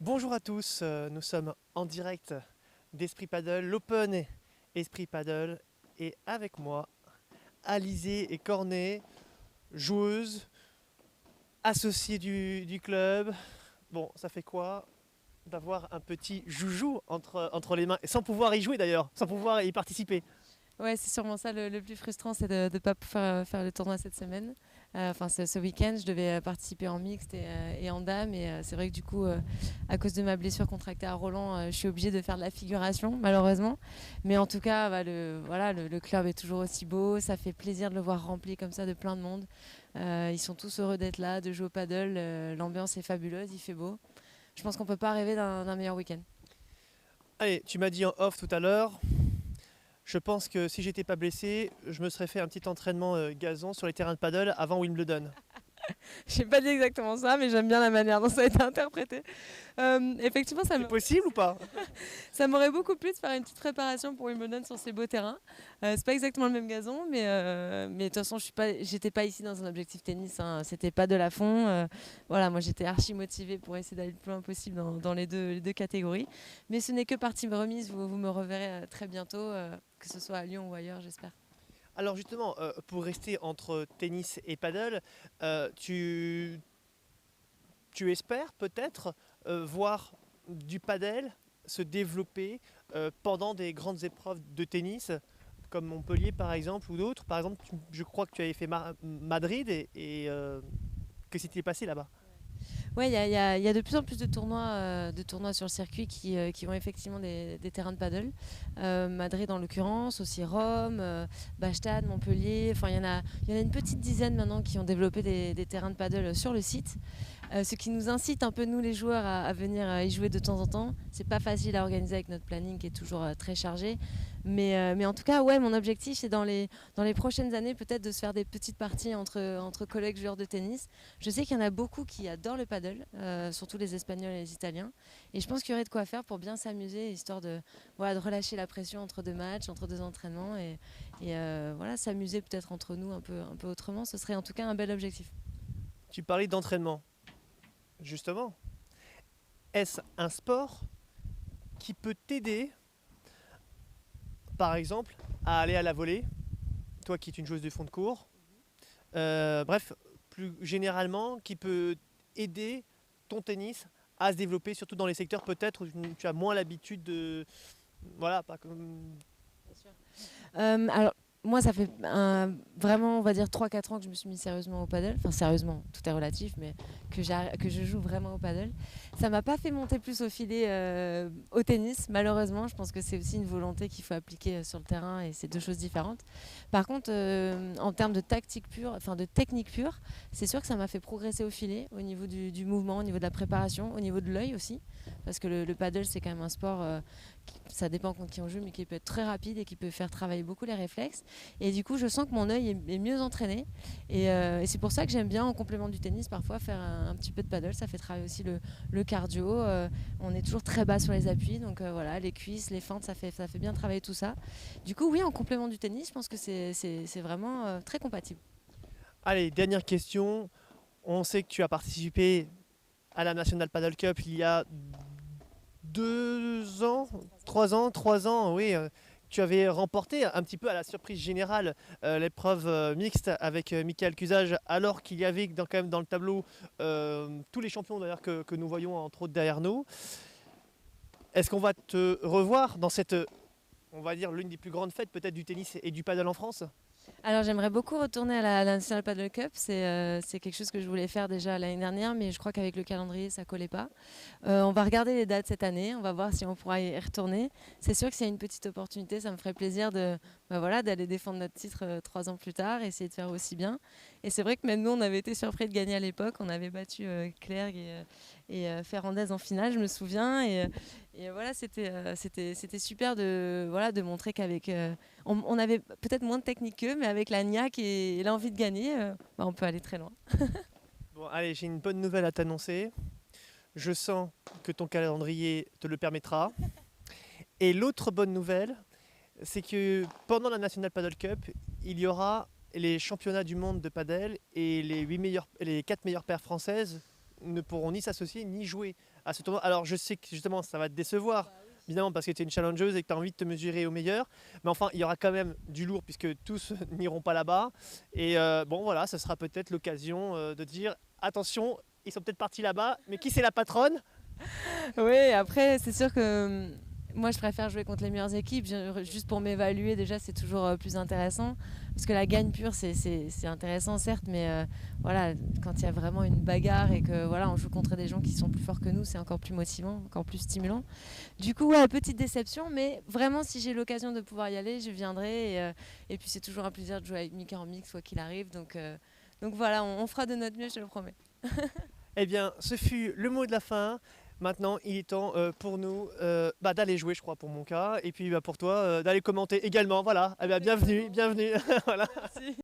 Bonjour à tous, nous sommes en direct d'Esprit Paddle, l'Open Esprit Paddle, et avec moi, Alizé et Cornet, joueuses, associées du club. Bon, ça fait quoi d'avoir un petit joujou entre les mains, et sans pouvoir y jouer d'ailleurs, sans pouvoir y participer? Ouais, c'est sûrement ça le plus frustrant, c'est de ne pas pouvoir faire le tournoi cette semaine. Enfin, ce week-end, je devais participer en mixte et en dame. Et c'est vrai que du coup, à cause de ma blessure contractée à Roland, je suis obligée de faire de la figuration, malheureusement. Mais en tout cas, bah, le club est toujours aussi beau. Ça fait plaisir de le voir rempli comme ça de plein de monde. Ils sont tous heureux d'être là, de jouer au paddle. L'ambiance est fabuleuse, il fait beau. Je pense qu'on ne peut pas rêver d'un meilleur week-end. Allez, tu m'as dit en off tout à l'heure, je pense que si j'étais pas blessé, je me serais fait un petit entraînement gazon sur les terrains de paddle avant Wimbledon. Je n'ai pas dit exactement ça, mais j'aime bien la manière dont ça a été interprété. Effectivement, C'est possible ou pas? ça m'aurait beaucoup plu de faire une petite préparation pour Wimbledon sur ces beaux terrains. C'est pas exactement le même gazon, mais de toute façon, j'étais pas ici dans un objectif tennis. Hein. C'était pas de la fond. Voilà, moi j'étais archi motivée pour essayer d'aller le plus loin possible dans les deux catégories. Mais ce n'est que partie remise. Vous me reverrez très bientôt, que ce soit à Lyon ou ailleurs, j'espère. Alors justement, pour rester entre tennis et paddle, tu espères peut-être voir du padel se développer pendant des grandes épreuves de tennis, comme Montpellier par exemple ou d'autres. Par exemple, je crois que tu avais fait Madrid et que s'était passé là-bas. Ouais, il y a de plus en plus de tournois sur le circuit qui ont effectivement des terrains de paddle. Madrid en l'occurrence, aussi Rome, Bastad, Montpellier. Enfin, il y en a une petite dizaine maintenant qui ont développé des terrains de paddle sur le site. Ce qui nous incite un peu, nous les joueurs, à venir y jouer de temps en temps. C'est pas facile à organiser avec notre planning qui est toujours très chargé. Mais en tout cas, ouais, mon objectif, c'est dans les prochaines années, peut-être de se faire des petites parties entre collègues joueurs de tennis. Je sais qu'il y en a beaucoup qui adorent le paddle, surtout les Espagnols et les Italiens. Et je pense qu'il y aurait de quoi faire pour bien s'amuser, histoire de relâcher la pression entre deux matchs, entre deux entraînements. Et voilà, s'amuser peut-être entre nous un peu autrement. Ce serait en tout cas un bel objectif. Tu parlais d'entraînement, justement. Est-ce un sport qui peut t'aider, par exemple, à aller à la volée, toi qui es une joueuse de fond de cours? Bref, plus généralement, qui peut aider ton tennis à se développer, surtout dans les secteurs peut-être où tu as moins l'habitude de... Voilà, pas comme... Alors, moi, ça fait vraiment, on va dire, 3-4 ans que je me suis mis sérieusement au paddle. Enfin, sérieusement, tout est relatif, mais que je joue vraiment au paddle. Ça m'a pas fait monter plus au filet au tennis, malheureusement. Je pense que c'est aussi une volonté qu'il faut appliquer sur le terrain et c'est deux choses différentes. Par contre, en termes de tactique pure, enfin de technique pure, c'est sûr que ça m'a fait progresser au filet, au niveau du mouvement, au niveau de la préparation, au niveau de l'œil aussi. Parce que le paddle, c'est quand même un sport, ça dépend contre qui on joue, mais qui peut être très rapide et qui peut faire travailler beaucoup les réflexes. Et du coup, je sens que mon œil est mieux entraîné. Et c'est pour ça que j'aime bien, en complément du tennis, parfois faire un petit peu de paddle. Ça fait travailler aussi le cardio. On est toujours très bas sur les appuis. Donc voilà, les cuisses, les fentes, ça fait bien travailler tout ça. Du coup, oui, en complément du tennis, je pense que c'est vraiment très compatible. Allez, dernière question. On sait que tu as participé à la National Paddle Cup il y a 2 ans, 3 ans, 3 ans, oui. Tu avais remporté un petit peu à la surprise générale l'épreuve mixte avec Michael Cusage, alors qu'il y avait quand même dans le tableau tous les champions d'ailleurs que nous voyons entre autres derrière nous. Est-ce qu'on va te revoir dans cette, on va dire, l'une des plus grandes fêtes peut-être du tennis et du paddle en France? Alors j'aimerais beaucoup retourner à la National Paddle Cup. C'est quelque chose que je voulais faire déjà l'année dernière, mais je crois qu'avec le calendrier, ça collait pas. On va regarder les dates cette année, on va voir si on pourra y retourner. C'est sûr que s'il y a une petite opportunité, ça me ferait plaisir voilà, d'aller défendre notre titre 3 ans plus tard, essayer de faire aussi bien. Et c'est vrai que même nous, on avait été surpris de gagner à l'époque. On avait battu Clerc et Ferrandez en finale, je me souviens. Et voilà, c'était super de montrer qu'avec... on avait peut-être moins de technique qu'eux, mais avec la niaque et l'envie de gagner, on peut aller très loin. Bon, allez, j'ai une bonne nouvelle à t'annoncer. Je sens que ton calendrier te le permettra. Et l'autre bonne nouvelle, c'est que pendant la National Paddle Cup, il y aura les championnats du monde de paddle et les 4 meilleures paires françaises ne pourront ni s'associer ni jouer à ce tournoi. Alors je sais que justement ça va te décevoir, évidemment parce que tu es une challengeuse et que tu as envie de te mesurer au meilleur. Mais enfin, il y aura quand même du lourd puisque tous n'iront pas là-bas. Et bon voilà, ce sera peut-être l'occasion de dire attention, ils sont peut-être partis là-bas, mais qui c'est la patronne? Oui, après, c'est sûr que moi, je préfère jouer contre les meilleures équipes, juste pour m'évaluer. Déjà, c'est toujours plus intéressant. Parce que la gagne pure, c'est intéressant, certes, mais voilà, quand il y a vraiment une bagarre et que voilà, on joue contre des gens qui sont plus forts que nous, c'est encore plus motivant, encore plus stimulant. Du coup, ouais, petite déception, mais vraiment, si j'ai l'occasion de pouvoir y aller, je viendrai. Et puis, c'est toujours un plaisir de jouer avec Mika en mix, quoi qu'il arrive. Donc voilà, on fera de notre mieux, je te le promets. Eh bien, ce fut le mot de la fin. Maintenant, il est temps pour nous d'aller jouer, je crois, pour mon cas. Et puis pour toi, d'aller commenter également. Voilà. Eh bien, bienvenue, bienvenue. Voilà. Merci.